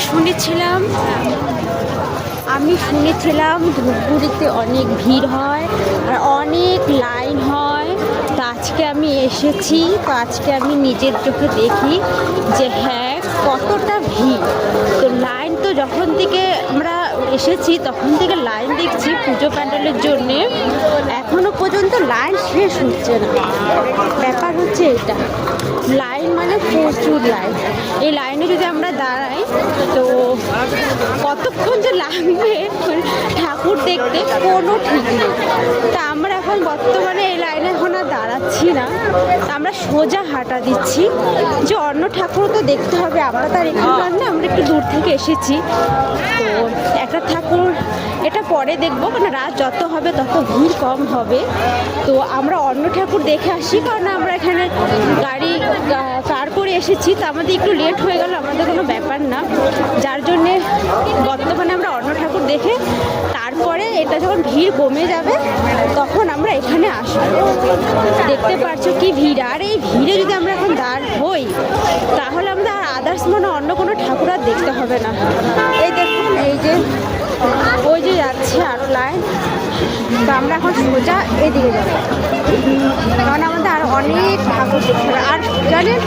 শুনেছিলাম ধূপগুড়িতে অনেক ভিড় হয় আর অনেক লাইন হয়। তো আজকে আমি এসেছি, তো আজকে আমি নিজের চোখে দেখি যে হ্যাঁ কতটা ভিড়। তো লাইন তো যখন থেকে আমরা এসেছি তখন থেকে লাইন দেখছি পুজো প্যান্ডেলের জন্যে, এখনো পর্যন্ত লাইন শেষ হচ্ছে না। ব্যাপার হচ্ছে এটা, লাইন মানে প্রচুর লাইন। এই লাইনে যদি আমরা দাঁড়াই তো কতক্ষণ যে লাগবে ঠাকুর দেখতে কোনো ঠিক নেই। তা আমরা এখন বর্তমানে এই লাইনে এখন আর দাঁড়াচ্ছি না, আমরা সোজা হাঁটা দিচ্ছি যে অন্য ঠাকুরও তো দেখতে হবে। আমরা তার এখানকার না, আমরা একটু দূর থেকে এসেছি। তো একটা ঠাকুর এটা পরে দেখবো, কারণ রাত যত হবে তত ভিড় কম হবে। তো আমরা অন্য ঠাকুর দেখে আসি, কারণ আমরা এখানে গাড়ি কার করে এসেছি, তো আমাদের একটু লেট হয়ে গেল, আমাদের কোনো ব্যাপার না। যার জন্যে বর্তমানে আমরা অন্য ঠাকুর দেখে তারপরে এটা যখন ভিড় কমে যাবে তখন আমরা এখানে আসবো। দেখতে পাচ্ছ কি ভিড়, আর এই ভিড়ে যদি আমরা এখন দাঁড় হই তাহলে আমরা আর আদার্স মনে অন্য কোনো ঠাকুর আর দেখতে হবে না। এই দেখুন, এই যে ওই যে যাচ্ছে আরও লাইন, তো আমরা এখন সোজা এদিকে যাবো, কারণ আমাদের আর অনেক ঠাকুর দেখতে হবে। আর জানেন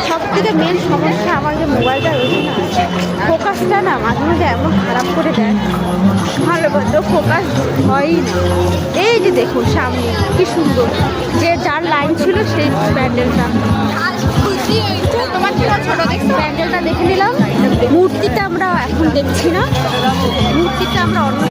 সব থেকে মেন সমস্যা, আমার যে মোবাইলটা রয়েছে না, ফোকাসটা না মাঝে মাঝে এমন খারাপ করে দেয়, ভালো বলতো ফোকাস হয়ই না। এই যে দেখুন সামনে কি সুন্দর, যে যার লাইন ছিল সেই প্যান্ডেলটা, প্যান্ডেলটা দেখে নিলাম। মূর্তিটা আমরা এখন দেখছি না, মূর্তিটা আমরা অন্য